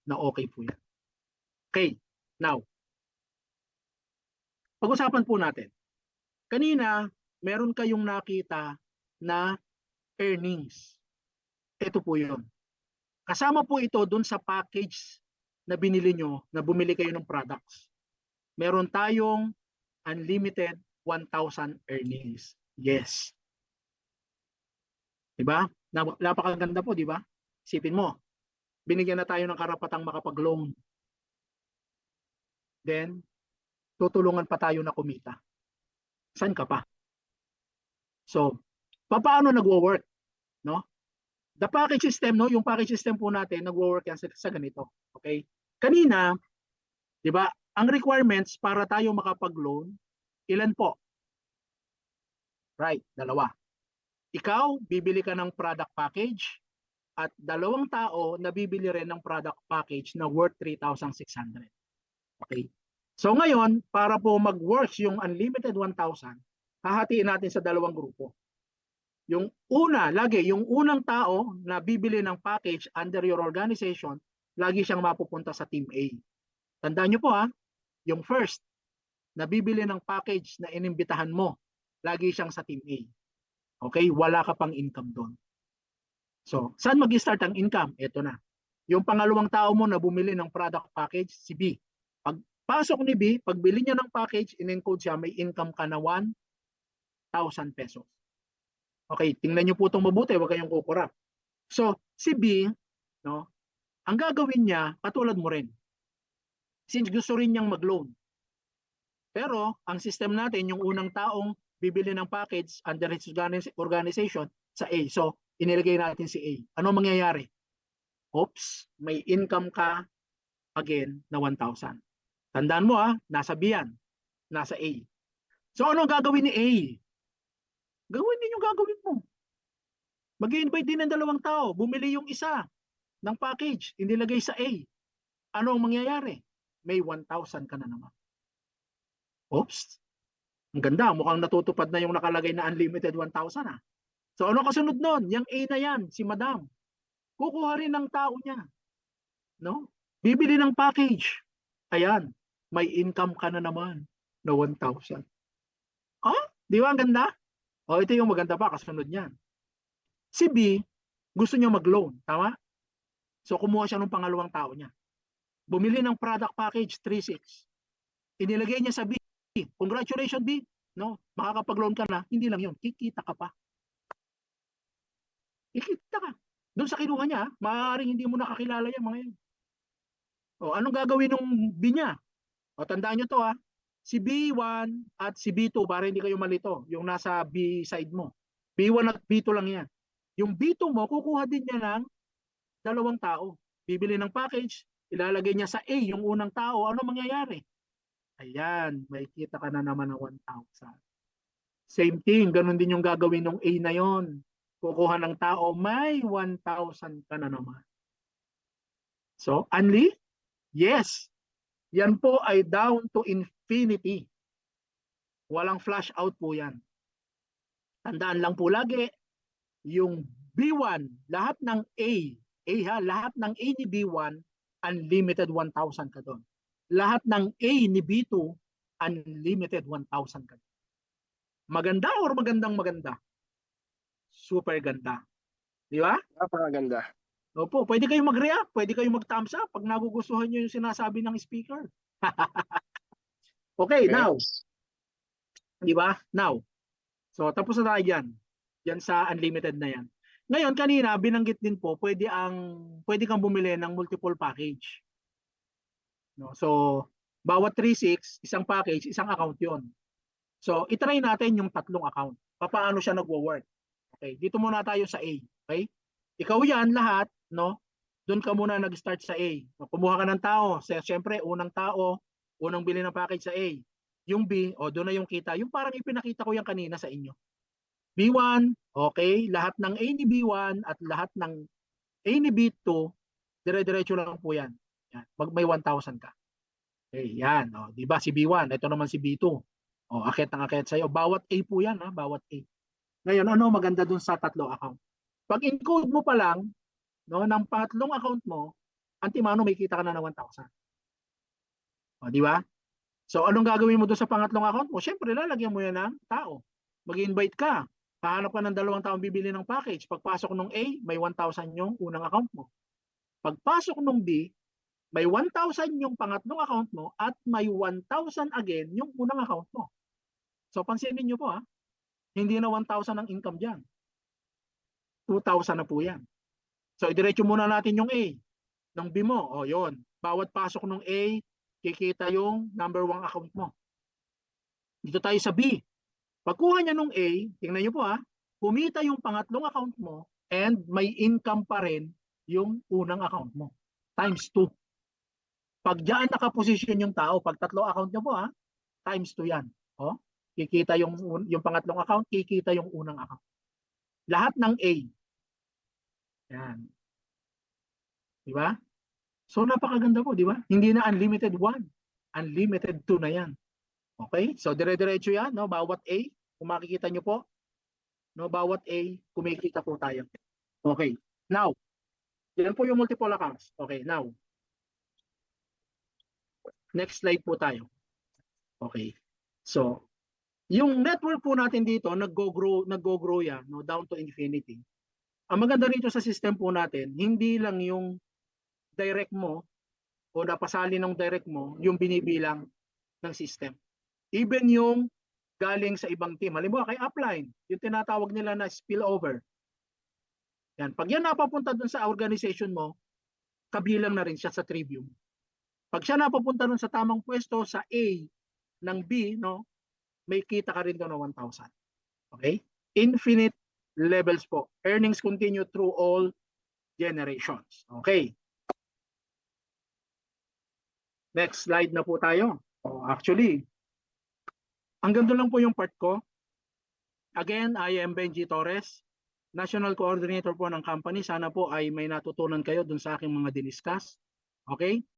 na okay po yan. Okay, now, pag-usapan po natin. Kanina, meron kayong nakita na earnings. Ito po yun. Kasama po ito dun sa package na binili nyo, na bumili kayo ng products. Meron tayong unlimited 1,000 earnings. Yes. Diba? Napakaganda po, diba? Isipin mo, binigyan na tayo ng karapatang makapag-loan. Then, tutulungan pa tayo na kumita. Saan ka pa? So, paano nagwo-work? No? The package system, no? Yung package system po natin, nagwo-work yan sa ganito. Okay? Kanina, di ba, ang requirements para tayo makapag-loan, ilan po? Right, dalawa. Ikaw, bibili ka ng product package at dalawang tao na bibili rin ng product package na worth 3,600. Okay? So ngayon, para po mag-works yung unlimited 1,000, hahatiin natin sa dalawang grupo. Yung una, lagi, yung unang tao na bibili ng package under your organization, lagi siyang mapupunta sa Team A. Tandaan nyo po ha, yung first na bibili ng package na inimbitahan mo, lagi siyang sa Team A. Okay? Wala ka pang income doon. So, saan mag-start ang income? Ito na. Yung pangalawang tao mo na bumili ng product package, si B. Pagpasok ni B, pagbili niya ng package, in-encode siya, may income ka na 1,000 pesos. Okay, tingnan niyo po itong mabuti, huwag kayong kukurap. So, si B, no, ang gagawin niya, katulad mo rin. Since gusto rin niyang mag-loan. Pero, ang system natin, yung unang taong bibili ng package under his organization sa A. So, inilagay natin si A. Ano mangyayari? Oops, may income ka again na 1,000. Tandaan mo nasa B yan, nasa A. So, ano gagawin ni A? Gawin din yung gagawin mo. Mag-i-invite din ng dalawang tao. Bumili yung isa ng package, inilagay sa A. Ano ang mangyayari? May 1,000 ka na naman. Oops. Ang ganda. Mukhang natutupad na yung nakalagay na unlimited 1,000 So ano kasunod nun? Yung A na yan, si Madam. Kukuha rin ng tao niya. No? Bibili ng package. Ayan. May income ka na naman na 1,000. Di ba ang ganda? Ito yung maganda pa, kasunod niyan. Si B, gusto niya mag-loan, tama? So kumuha siya ng pangalawang tao niya. Bumili ng product package 3,600. Inilagay niya sa B. Congratulations B, no? Makakapag-loan ka na. Hindi lang 'yun, kikita ka pa. Kikita ka. Doon sa kinuha niya, maaaring hindi mo nakakilala yan mga yan. Anong gagawin ng B niya? Tandaan niyo to Si B1 at si B2, para hindi kayo malito, yung nasa B side mo. B1 at B2 lang yan. Yung B2 mo, kukuha din niya ng dalawang tao. Bibili ng package, ilalagay niya sa A, yung unang tao. Ano mangyayari? Ayan, may kita ka na naman ng 1,000. Same thing, ganun din yung gagawin ng A na yon. Kukuha ng tao, may 1,000 ka na naman. So, only? Yes. Yan po ay down to infinity. Walang flash out po yan. Tandaan lang po lagi, yung B1, lahat ng lahat ng A ni B1, unlimited 1,000 ka doon. Lahat ng A ni B2, unlimited 1,000 ka doon. Maganda or magandang maganda? Super ganda. Di ba? Napakaganda. Opo, pwede kayong mag-react, pwede kayong mag-thumbs up pag nagugustuhan nyo yung sinasabi ng speaker. Okay, now. Di ba? Now. So, tapos na tayo dyan. Yan sa unlimited na yan. Ngayon, kanina, binanggit din po, pwede kang bumili ng multiple package. No? So, bawat 3,600, isang package, isang account yon. So, itry natin yung tatlong account. Paano siya nagwo-work? Okay, dito muna tayo sa A. Okay? Ikaw yan lahat, no? Doon ka muna nag-start sa A. Kumuha ka ng tao. Siyempre, unang tao, unang bili ng package sa A. Yung B, doon na yung kita. Yung parang ipinakita ko yan kanina sa inyo. B1, okay, lahat ng A ni B1 at lahat ng A ni B2, dire-diretso lang po yan. Yan. May 1,000 ka. Okay, yan. Di ba si B1, ito naman si B2. Akit ng akit sa'yo. Bawat A po yan, bawat A. Ngayon, ano maganda dun sa tatlo account? Pag encode mo pa lang, no, ng pangatlong account mo, antimano may kita ka na 1,000. O, di ba? So, anong gagawin mo doon sa pangatlong account mo? Siyempre, lalagyan mo yan ng tao. Mag-invite ka. Hahanap ka ng 2 taong bibili ng package. Pagpasok nung A, may 1,000 yung unang account mo. Pagpasok nung B, may 1,000 yung pangatlong account mo at may 1,000 again yung unang account mo. So, pansinin nyo po ha, hindi na 1,000 ang income dyan. 2,000 na po yan. So, idiretso muna natin yung A. Ng B mo, o yun. Bawat pasok ng A, kikita yung number 1 account mo. Dito tayo sa B. Pagkuha niya nung A, tingnan niyo po ha, kumita yung pangatlong account mo and may income pa rin yung unang account mo. Times 2. Pag diyan nakaposisyon yung tao, pag 3 account niya po ha, times 2 yan. O, kikita yung pangatlong account, kikita yung unang account. Lahat ng A. Yan. Di ba? So napakaganda po, di ba? Hindi na unlimited 1. Unlimited 2 na yan. Okay? So dire-diretso yan, no? Bawat A, kung makikita nyo po, no? Bawat A, kumikita po tayo. Okay. Now, yan po yung multiple accounts. Okay, now. Next slide po tayo. Okay. So, yung network po natin dito, nag-go-grow yan, no? Down to infinity. Ang maganda rito sa system po natin, hindi lang yung direct mo o napasali ng direct mo yung binibilang ng system. Even yung galing sa ibang team. Halimbawa kay upline, yung tinatawag nila na spillover. Yan. Pag yan napapunta dun sa organization mo, kabilang na rin siya sa Trivium. Pag siya napapunta dun sa tamang pwesto sa A ng B, no, may kita ka rin doon na 1,000. Okay? Infinite levels po. Earnings continue through all generations. Okay. Next slide na po tayo. Actually, hanggang doon lang po yung part ko. Again, I am Benji Torres, National Coordinator po ng company. Sana po ay may natutunan kayo dun sa aking mga diniscuss. Okay?